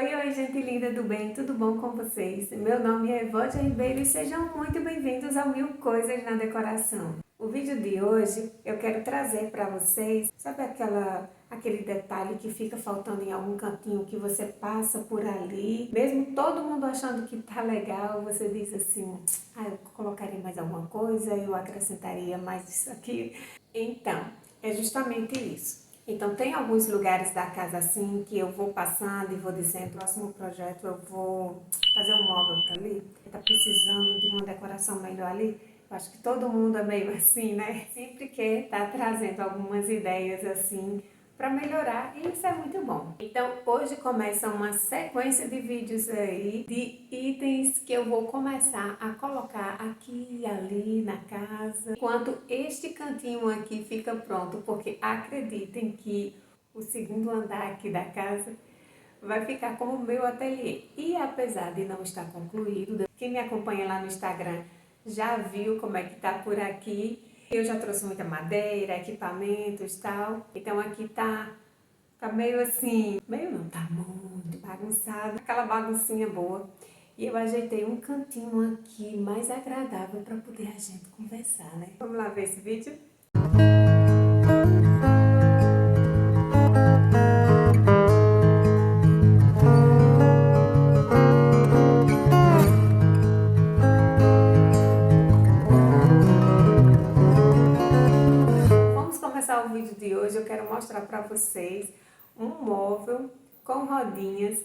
Oi, gente linda do bem, tudo bom com vocês? Meu nome é Evódia Ribeiro e sejam muito bem-vindos ao Mil Coisas na Decoração. O vídeo de hoje eu quero trazer para vocês, sabe aquele detalhe que fica faltando em algum cantinho que você passa por ali, mesmo todo mundo achando que tá legal, você diz assim, eu colocaria mais alguma coisa, eu acrescentaria mais isso aqui. Então, é justamente isso. Então, tem alguns lugares da casa assim que eu vou passando e vou dizendo, próximo projeto eu vou fazer um móvel para ali, tá precisando de uma decoração melhor ali. Eu acho que todo mundo é meio assim, né? Sempre quer tá trazendo algumas ideias assim para melhorar e isso é muito bom. Então, hoje começa uma sequência de vídeos aí de itens que eu vou começar a colocar aqui e ali na casa, enquanto este cantinho aqui fica pronto, porque acreditem que o segundo andar aqui da casa vai ficar como o meu ateliê. E apesar de não estar concluído, quem me acompanha lá no Instagram já viu como é que tá por aqui. Eu já trouxe muita madeira, equipamentos e tal. Então aqui tá meio assim, meio não, tá muito bagunçado. Aquela baguncinha boa. E eu ajeitei um cantinho aqui mais agradável para poder a gente conversar, né? Vamos lá ver esse vídeo? O vídeo de hoje eu quero mostrar para vocês um móvel com rodinhas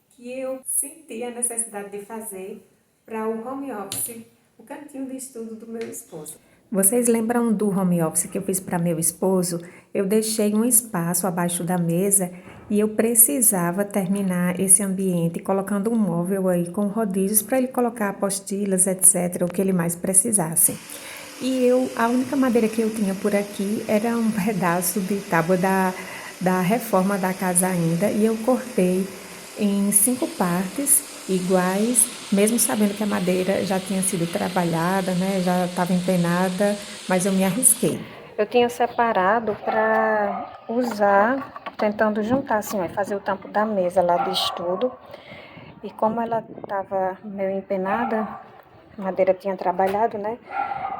que eu senti a necessidade de fazer para o home office, o cantinho de estudo do meu esposo. Vocês lembram do home office que eu fiz para meu esposo? Eu deixei um espaço abaixo da mesa e eu precisava terminar esse ambiente colocando um móvel aí com rodízios para ele colocar apostilas, etc., o que ele mais precisasse. E a única madeira que eu tinha por aqui era um pedaço de tábua da reforma da casa ainda, e eu cortei em 5 partes iguais, mesmo sabendo que a madeira já tinha sido trabalhada, né, já estava empenada, mas eu me arrisquei. Eu tinha separado para usar, tentando juntar assim, fazer o tampo da mesa lá de estudo, e como ela estava meio empenada, a madeira tinha trabalhado, né?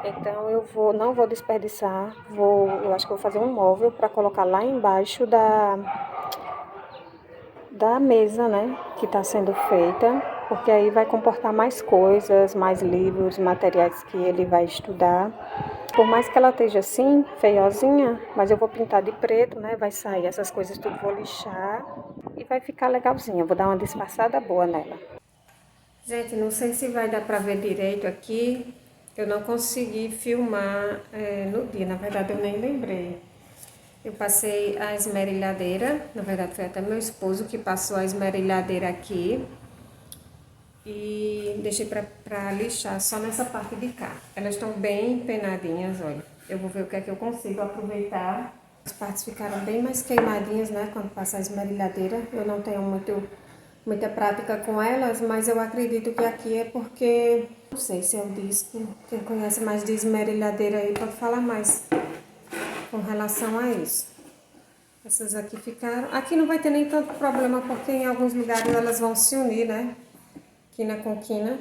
Então não vou desperdiçar, eu acho que vou fazer um móvel para colocar lá embaixo da mesa, né, que está sendo feita, porque aí vai comportar mais coisas, mais livros, materiais que ele vai estudar. Por mais que ela esteja assim, feiozinha, mas eu vou pintar de preto, né, vai sair essas coisas tudo, vou lixar e vai ficar legalzinha, vou dar uma disfarçada boa nela. Gente, não sei se vai dar para ver direito aqui. Eu não consegui filmar no dia, na verdade eu nem lembrei. Eu passei a esmerilhadeira, na verdade foi até meu esposo que passou a esmerilhadeira aqui. E deixei para lixar só nessa parte de cá. Elas estão bem empenadinhas, olha. Eu vou ver o que é que eu consigo aproveitar. As partes ficaram bem mais queimadinhas, né, quando passa a esmerilhadeira. Eu não tenho muita prática com elas, mas eu acredito que aqui é porque, não sei se é o disco, quem conhece mais de esmerilhadeira aí pode falar mais com relação a isso. Essas aqui ficaram, aqui não vai ter nem tanto problema porque em alguns lugares elas vão se unir, né, quina com quina.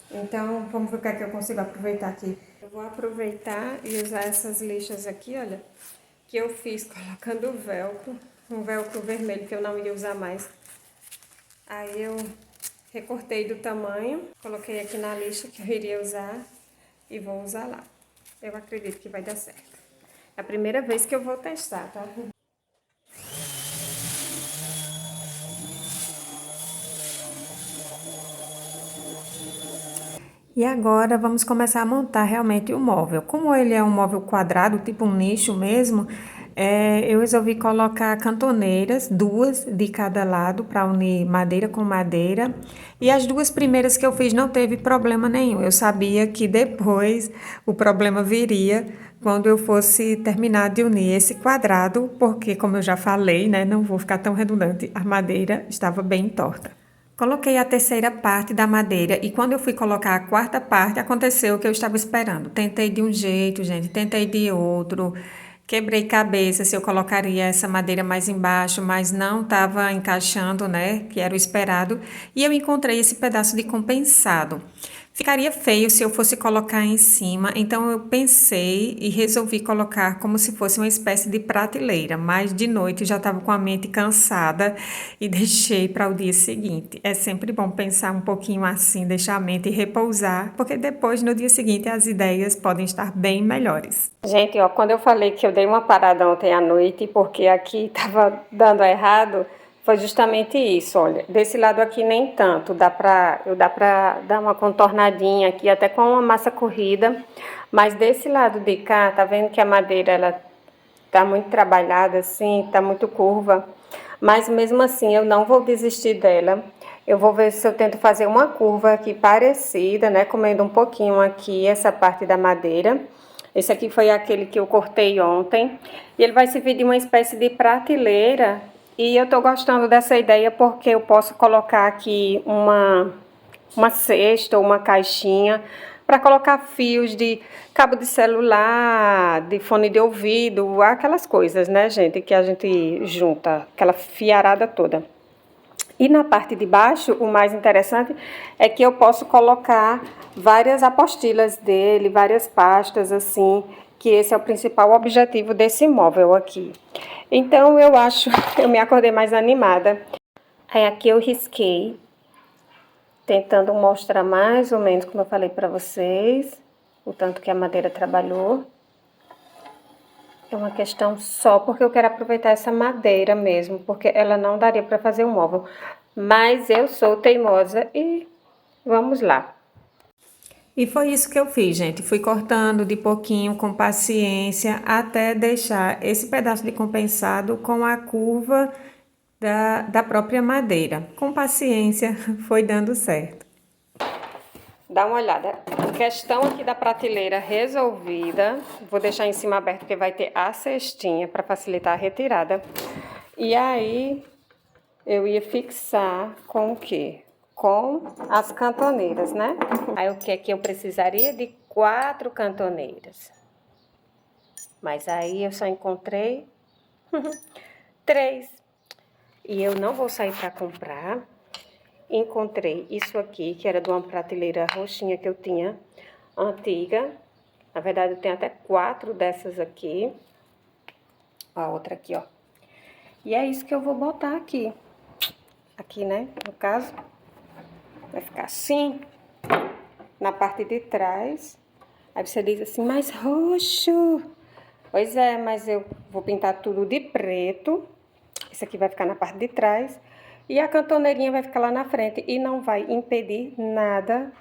Então vamos ver o que é que eu consigo aproveitar aqui. Eu vou aproveitar e usar essas lixas aqui, olha, que eu fiz colocando velcro, um velcro vermelho que eu não ia usar mais. Aí eu recortei do tamanho, coloquei aqui na lixa que eu iria usar e vou usar lá. Eu acredito que vai dar certo. É a primeira vez que eu vou testar, tá? E agora vamos começar a montar realmente o móvel. Como ele é um móvel quadrado, tipo um nicho mesmo, eu resolvi colocar cantoneiras, 2 de cada lado, para unir madeira com madeira. E as 2 primeiras que eu fiz não teve problema nenhum. Eu sabia que depois o problema viria quando eu fosse terminar de unir esse quadrado, porque, como eu já falei, né, não vou ficar tão redundante, a madeira estava bem torta. Coloquei a terceira parte da madeira e quando eu fui colocar a quarta parte, aconteceu o que eu estava esperando. Tentei de um jeito, gente, tentei de outro. Quebrei cabeça se eu colocaria essa madeira mais embaixo, mas não estava encaixando, né? Que era o esperado. E eu encontrei esse pedaço de compensado. Ficaria feio se eu fosse colocar em cima, então eu pensei e resolvi colocar como se fosse uma espécie de prateleira, mas de noite já estava com a mente cansada e deixei para o dia seguinte. É sempre bom pensar um pouquinho assim, deixar a mente repousar, porque depois no dia seguinte as ideias podem estar bem melhores. Gente, ó, quando eu falei que eu dei uma parada ontem à noite porque aqui estava dando errado, foi justamente isso, olha, desse lado aqui nem tanto, dá pra dar uma contornadinha aqui, até com uma massa corrida, mas desse lado de cá, tá vendo que a madeira, ela tá muito trabalhada assim, tá muito curva, mas mesmo assim eu não vou desistir dela, eu vou ver se eu tento fazer uma curva aqui parecida, né, comendo um pouquinho aqui essa parte da madeira. Esse aqui foi aquele que eu cortei ontem, e ele vai servir de uma espécie de prateleira. E eu tô gostando dessa ideia porque eu posso colocar aqui uma cesta ou uma caixinha para colocar fios de cabo de celular, de fone de ouvido, aquelas coisas, né, gente, que a gente junta, aquela fiarada toda. E na parte de baixo, o mais interessante é que eu posso colocar várias apostilas dele, várias pastas assim, que esse é o principal objetivo desse móvel aqui. Então eu acho, eu me acordei mais animada. Aí aqui eu risquei, tentando mostrar mais ou menos como eu falei para vocês, o tanto que a madeira trabalhou. É uma questão só porque eu quero aproveitar essa madeira mesmo, porque ela não daria para fazer um móvel. Mas eu sou teimosa e vamos lá. E foi isso que eu fiz, gente. Fui cortando de pouquinho, com paciência, até deixar esse pedaço de compensado com a curva da própria madeira. Com paciência, foi dando certo. Dá uma olhada. A questão aqui da prateleira resolvida. Vou deixar em cima aberto porque vai ter a cestinha para facilitar a retirada. E aí, eu ia fixar com o quê? Com as cantoneiras, né? Aí o que é que eu precisaria? De 4 cantoneiras. Mas aí eu só encontrei 3. E eu não vou sair para comprar. Encontrei isso aqui, que era de uma prateleira roxinha que eu tinha, antiga. Na verdade, eu tenho até 4 dessas aqui. A outra aqui, ó. E é isso que eu vou botar aqui. Aqui, né? No caso. Vai ficar assim, na parte de trás. Aí você diz assim, mas roxo. Pois é, mas eu vou pintar tudo de preto. Esse aqui vai ficar na parte de trás. E a cantoneirinha vai ficar lá na frente. E não vai impedir nada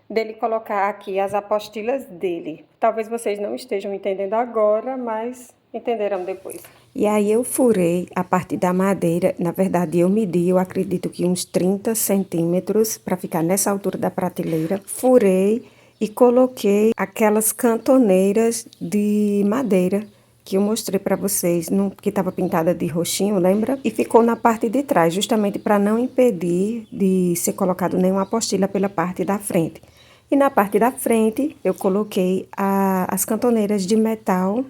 dele colocar aqui as apostilas dele. Talvez vocês não estejam entendendo agora, mas entenderão depois. E aí eu furei a parte da madeira, na verdade eu medi, eu acredito que uns 30 centímetros para ficar nessa altura da prateleira. Furei e coloquei aquelas cantoneiras de madeira que eu mostrei para vocês, que estava pintada de roxinho, lembra? E ficou na parte de trás, justamente para não impedir de ser colocado nenhuma apostila pela parte da frente. E na parte da frente eu coloquei as cantoneiras de metal,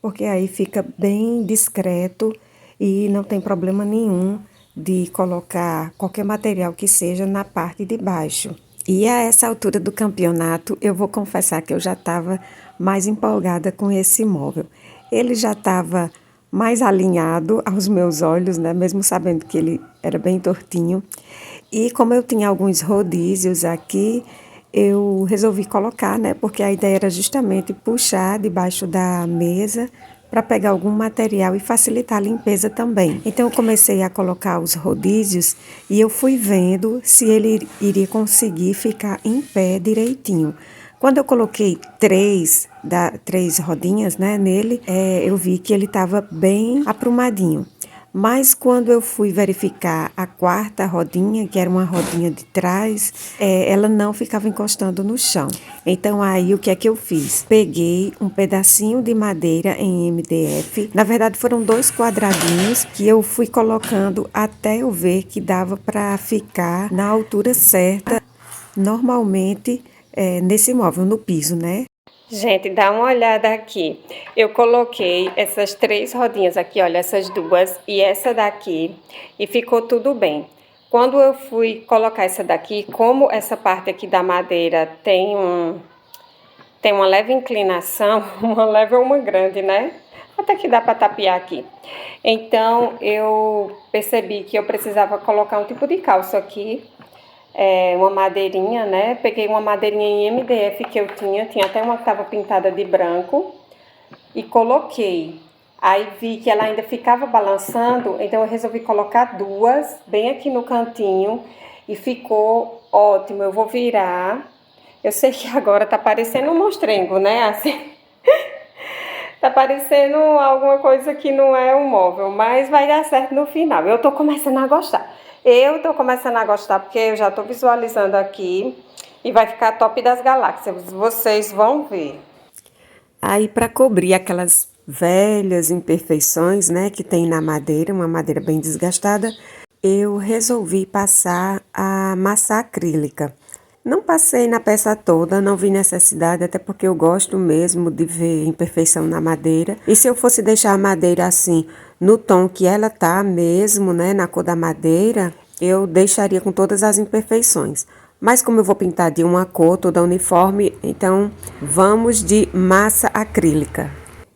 porque aí fica bem discreto e não tem problema nenhum de colocar qualquer material que seja na parte de baixo. E a essa altura do campeonato, eu vou confessar que eu já estava mais empolgada com esse móvel. Ele já estava mais alinhado aos meus olhos, né? Mesmo sabendo que ele era bem tortinho. E como eu tinha alguns rodízios aqui, eu resolvi colocar, né? Porque a ideia era justamente puxar debaixo da mesa para pegar algum material e facilitar a limpeza também. Então eu comecei a colocar os rodízios e eu fui vendo se ele iria conseguir ficar em pé direitinho. Quando eu coloquei 3 rodinhas, né, nele, eu vi que ele estava bem aprumadinho. Mas quando eu fui verificar a 4ª rodinha, que era uma rodinha de trás, ela não ficava encostando no chão. Então aí o que é que eu fiz? Peguei um pedacinho de madeira em MDF. Na verdade foram 2 quadradinhos que eu fui colocando até eu ver que dava para ficar na altura certa, normalmente nesse móvel, no piso, né? Gente, dá uma olhada aqui. Eu coloquei essas 3 rodinhas aqui, olha, essas duas e essa daqui, e ficou tudo bem. Quando eu fui colocar essa daqui, como essa parte aqui da madeira tem uma leve inclinação, uma leve ou uma grande, né? Até que dá para tapear aqui. Então, eu percebi que eu precisava colocar um tipo de calço aqui, uma madeirinha, né? Peguei uma madeirinha em MDF que eu tinha até uma que estava pintada de branco e coloquei. Aí vi que ela ainda ficava balançando, então eu resolvi colocar duas bem aqui no cantinho e ficou ótimo. Eu vou virar. Eu sei que agora tá parecendo um monstrengo, né? Assim, tá parecendo alguma coisa que não é um móvel, mas vai dar certo no final. Eu tô começando a gostar. Eu tô começando a gostar porque eu já tô visualizando aqui e vai ficar top das galáxias. Vocês vão ver. Aí, para cobrir aquelas velhas imperfeições, né, que tem na madeira, uma madeira bem desgastada, eu resolvi passar a massa acrílica. Não passei na peça toda, não vi necessidade, até porque eu gosto mesmo de ver imperfeição na madeira. E se eu fosse deixar a madeira assim, no tom que ela tá mesmo, né, na cor da madeira, eu deixaria com todas as imperfeições. Mas como eu vou pintar de uma cor toda uniforme, então vamos de massa acrílica.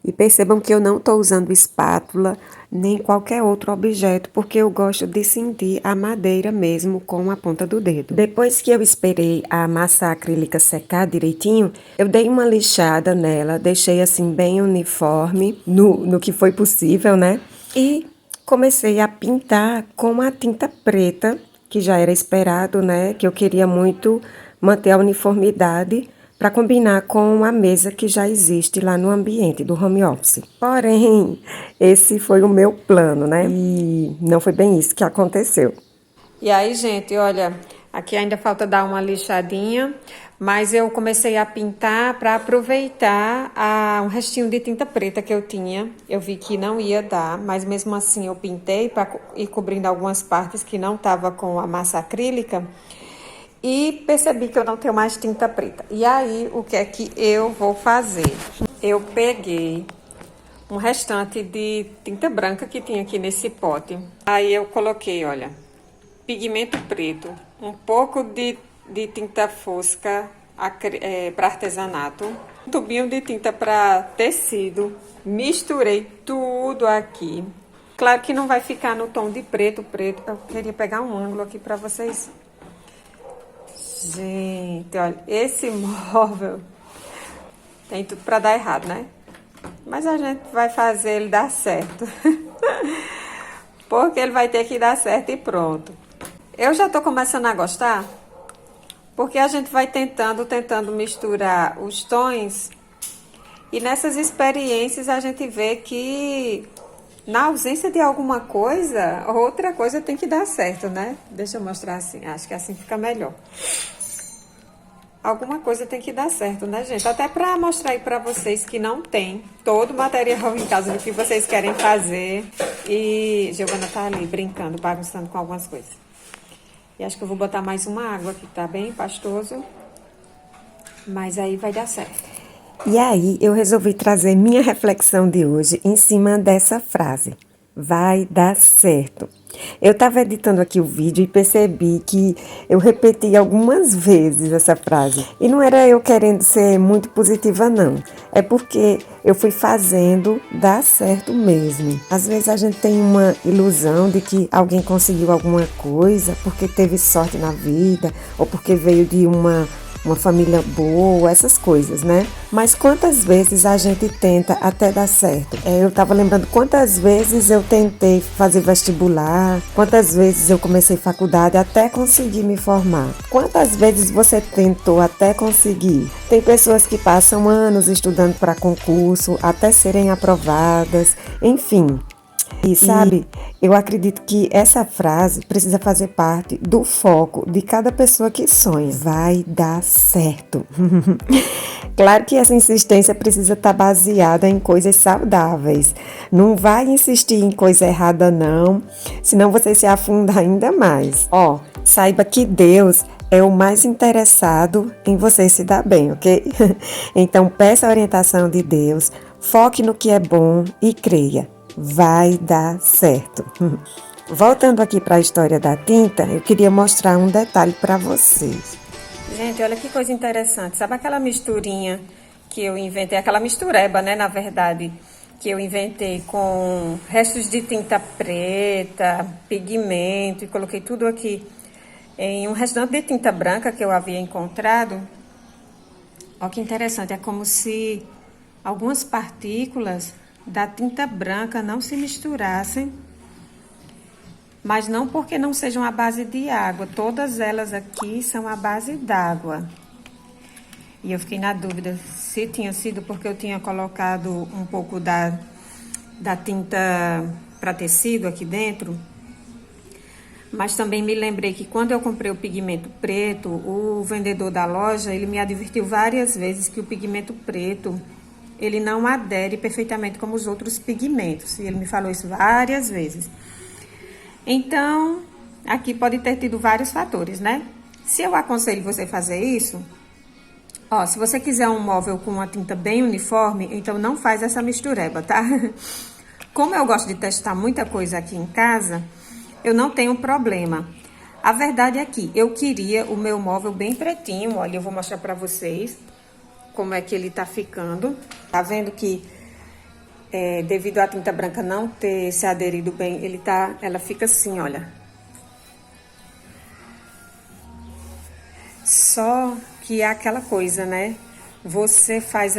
E percebam que eu não estou usando espátula nem qualquer outro objeto, porque eu gosto de sentir a madeira mesmo com a ponta do dedo. Depois que eu esperei a massa acrílica secar direitinho, eu dei uma lixada nela, deixei assim bem uniforme no que foi possível, né? E comecei a pintar com a tinta preta, que já era esperado, né? Que eu queria muito manter a uniformidade para combinar com a mesa que já existe lá no ambiente do home office. Porém, esse foi o meu plano, né? E não foi bem isso que aconteceu. E aí, gente, olha, aqui ainda falta dar uma lixadinha, mas eu comecei a pintar para aproveitar um restinho de tinta preta que eu tinha. Eu vi que não ia dar, mas mesmo assim eu pintei para ir cobrindo algumas partes que não tava com a massa acrílica. E percebi que eu não tenho mais tinta preta. E aí, o que é que eu vou fazer? Eu peguei um restante de tinta branca que tinha aqui nesse pote. Aí eu coloquei, olha, pigmento preto, um pouco de tinta fosca para artesanato, um tubinho de tinta para tecido. Misturei tudo aqui. Claro que não vai ficar no tom de preto. Eu queria pegar um ângulo aqui para vocês. Gente, olha, esse móvel tem tudo para dar errado, né? Mas a gente vai fazer ele dar certo. Porque ele vai ter que dar certo e pronto. Eu já tô começando a gostar, porque a gente vai tentando misturar os tons. E nessas experiências a gente vê que na ausência de alguma coisa, outra coisa tem que dar certo, né? Deixa eu mostrar assim, acho que assim fica melhor. Alguma coisa tem que dar certo, né, gente? Até para mostrar aí para vocês que não tem todo o material em casa do que vocês querem fazer. E Giovana tá ali brincando, bagunçando com algumas coisas. E acho que eu vou botar mais uma água aqui, tá bem pastoso. Mas aí vai dar certo. E aí eu resolvi trazer minha reflexão de hoje em cima dessa frase. Vai dar certo. Eu estava editando aqui o vídeo e percebi que eu repeti algumas vezes essa frase. E não era eu querendo ser muito positiva, não. É porque eu fui fazendo dar certo mesmo. Às vezes a gente tem uma ilusão de que alguém conseguiu alguma coisa porque teve sorte na vida ou porque veio de uma família boa, essas coisas, né? Mas quantas vezes a gente tenta até dar certo? Eu tava lembrando quantas vezes eu tentei fazer vestibular, quantas vezes eu comecei faculdade até conseguir me formar. Quantas vezes você tentou até conseguir? Tem pessoas que passam anos estudando para concurso, até serem aprovadas, enfim. E sabe, eu acredito que essa frase precisa fazer parte do foco de cada pessoa que sonha. Vai dar certo. Claro que essa insistência precisa estar baseada em coisas saudáveis. Não vai insistir em coisa errada não, senão você se afunda ainda mais. Saiba que Deus é o mais interessado em você se dar bem, ok? Então peça a orientação de Deus, foque no que é bom e creia, vai dar certo. Voltando aqui para a história da tinta, eu queria mostrar um detalhe para vocês. Gente, olha que coisa interessante. Sabe aquela misturinha que eu inventei? Aquela mistureba, né, na verdade, que eu inventei com restos de tinta preta, pigmento e coloquei tudo aqui em um restante de tinta branca que eu havia encontrado. Olha que interessante, é como se algumas partículas da tinta branca não se misturassem, mas não porque não sejam à base de água, todas elas aqui são à base d'água. E eu fiquei na dúvida se tinha sido porque eu tinha colocado um pouco da tinta para tecido aqui dentro. Mas também me lembrei que quando eu comprei o pigmento preto, o vendedor da loja, ele me advertiu várias vezes que o pigmento preto, ele não adere perfeitamente como os outros pigmentos. E ele me falou isso várias vezes. Então, aqui pode ter tido vários fatores, né? Se eu aconselho você fazer isso, ó, se você quiser um móvel com uma tinta bem uniforme, então não faz essa mistureba, tá? Como eu gosto de testar muita coisa aqui em casa, eu não tenho problema. A verdade é que eu queria o meu móvel bem pretinho, olha, eu vou mostrar pra vocês como é que ele tá ficando. Tá vendo que devido à tinta branca não ter se aderido bem, ela fica assim, olha. Só que é aquela coisa, né? Você faz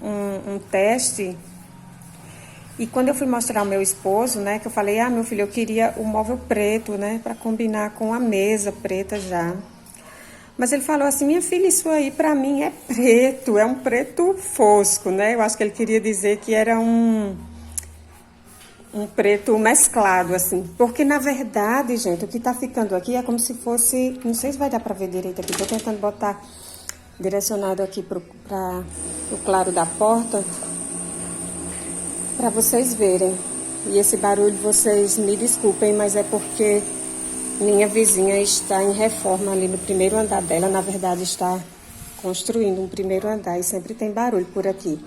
um teste. E quando eu fui mostrar ao meu esposo, né, que eu falei, meu filho, eu queria o móvel preto, né, para combinar com a mesa preta já. Mas ele falou assim, minha filha, isso aí para mim é preto, é um preto fosco, né? Eu acho que ele queria dizer que era um preto mesclado, assim. Porque, na verdade, gente, o que tá ficando aqui é como se fosse... Não sei se vai dar pra ver direito aqui. Tô tentando botar direcionado aqui pro claro da porta, pra vocês verem. E esse barulho, vocês me desculpem, mas é porque minha vizinha está em reforma ali no primeiro andar dela. Na verdade, está construindo um primeiro andar e sempre tem barulho por aqui.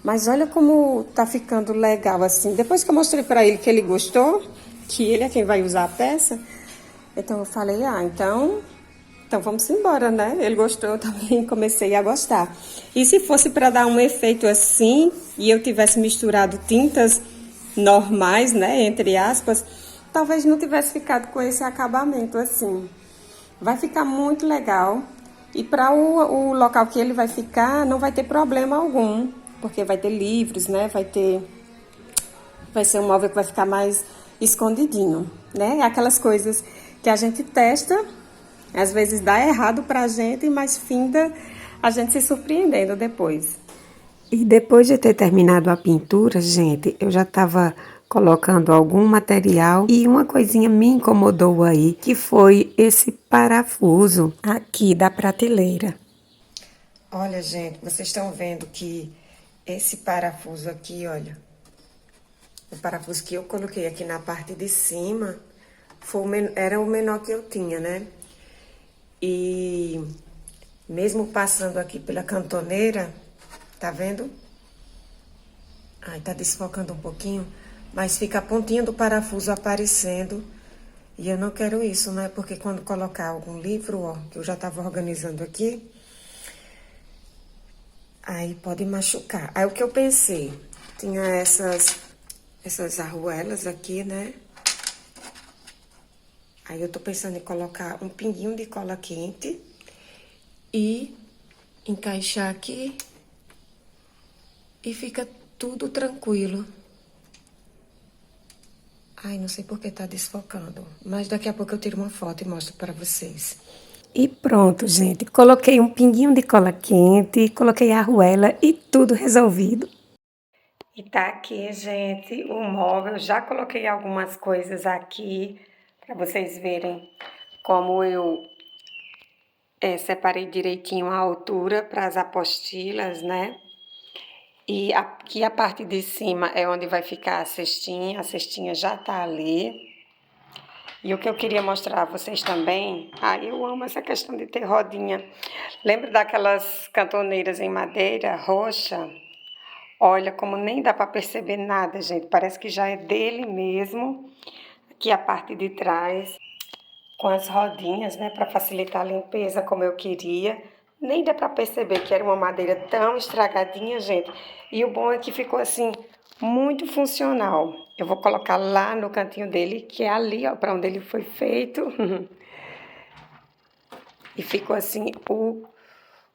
Mas olha como tá ficando legal assim. Depois que eu mostrei pra ele que ele gostou, que ele é quem vai usar a peça, então eu falei, então vamos embora, né? Ele gostou, eu também comecei a gostar. E se fosse para dar um efeito assim, e eu tivesse misturado tintas normais, né, entre aspas, talvez não tivesse ficado com esse acabamento assim. Vai ficar muito legal. E para o local que ele vai ficar, não vai ter problema algum. Porque vai ter livros, né? Vai ser um móvel que vai ficar mais escondidinho, né? Aquelas coisas que a gente testa, às vezes dá errado pra gente, mas finda a gente se surpreendendo depois. E depois de ter terminado a pintura, gente, eu já estava colocando algum material e uma coisinha me incomodou aí, que foi esse parafuso aqui da prateleira. Olha, gente, vocês estão vendo que esse parafuso aqui, olha, o parafuso que eu coloquei aqui na parte de cima era o menor que eu tinha, né? E mesmo passando aqui pela cantoneira, tá vendo? Ai, tá desfocando um pouquinho, mas fica a pontinha do parafuso aparecendo. E eu não quero isso, né? Porque quando colocar algum livro, ó, que eu já tava organizando aqui, aí pode machucar. Aí o que eu pensei? Tinha essas arruelas aqui, né? Aí eu tô pensando em colocar um pinguinho de cola quente e encaixar aqui e fica tudo tranquilo. Ai, não sei por que tá desfocando, mas daqui a pouco eu tiro uma foto e mostro pra vocês. E pronto, gente. Coloquei um pinguinho de cola quente, coloquei a arruela e tudo resolvido. E tá aqui, gente, o móvel. Já coloquei algumas coisas aqui para vocês verem como eu separei direitinho a altura para as apostilas, né? E aqui a parte de cima é onde vai ficar a cestinha já tá ali. E o que eu queria mostrar a vocês também, eu amo essa questão de ter rodinha. Lembra daquelas cantoneiras em madeira roxa? Olha, como nem dá para perceber nada, gente. Parece que já é dele mesmo. Aqui a parte de trás, com as rodinhas, né, para facilitar a limpeza como eu queria. Nem dá para perceber que era uma madeira tão estragadinha, gente. E o bom é que ficou assim, muito funcional. Eu vou colocar lá no cantinho dele, que é ali, ó, para onde ele foi feito. E ficou assim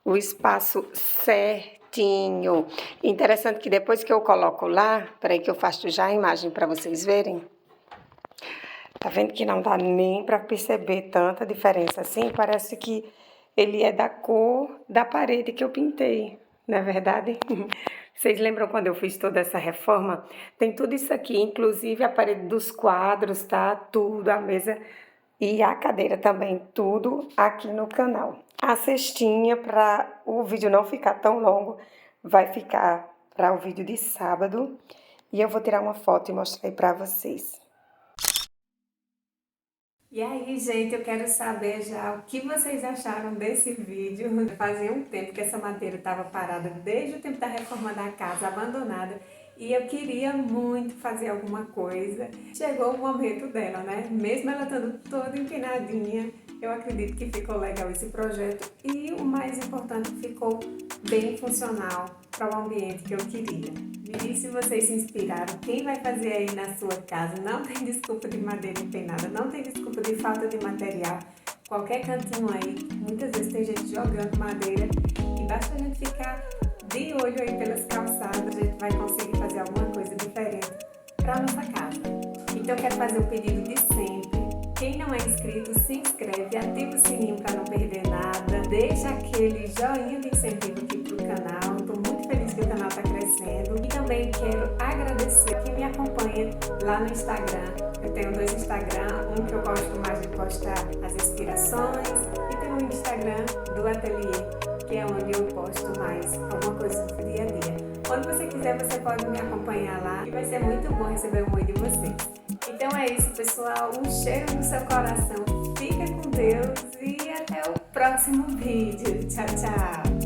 o espaço certinho. Interessante que depois que eu coloco lá, peraí que eu faço já a imagem para vocês verem. Tá vendo que não dá nem para perceber tanta diferença assim? Parece que ele é da cor da parede que eu pintei, não é verdade? Vocês lembram quando eu fiz toda essa reforma? Tem tudo isso aqui, inclusive a parede dos quadros, tá? Tudo, a mesa e a cadeira também, tudo aqui no canal. A cestinha, para o vídeo não ficar tão longo, vai ficar para o vídeo de sábado. E eu vou tirar uma foto e mostrar aí para vocês. E aí, gente, eu quero saber já o que vocês acharam desse vídeo. Fazia um tempo que essa madeira estava parada, desde o tempo da reforma da casa, abandonada. E eu queria muito fazer alguma coisa. Chegou o momento dela, né? Mesmo ela estando toda empinadinha, eu acredito que ficou legal esse projeto. E o mais importante, ficou bem funcional para o ambiente que eu queria. E se vocês se inspiraram, quem vai fazer aí na sua casa, não tem desculpa de madeira empenada, não tem desculpa de falta de material. Qualquer cantinho aí, muitas vezes tem gente jogando madeira e basta a gente ficar de olho aí pelas calçadas, a gente vai conseguir fazer alguma coisa diferente para a nossa casa. Então eu quero fazer o pedido de sempre. Quem não é inscrito, se inscreve, ativa o sininho para não perder nada, deixa aquele joinha de incentivo aqui pro canal. Estou muito feliz que o canal está crescendo. E também quero agradecer quem me acompanha lá no Instagram. Eu tenho 2 Instagram, um que eu gosto mais de postar as inspirações e tem um Instagram do ateliê, que é onde eu posto mais alguma coisa do dia a dia. Quando você quiser, você pode me acompanhar lá e vai ser muito bom receber um oi de vocês. Então é isso, pessoal. Um cheiro no seu coração. Fica com Deus e até o próximo vídeo. Tchau, tchau!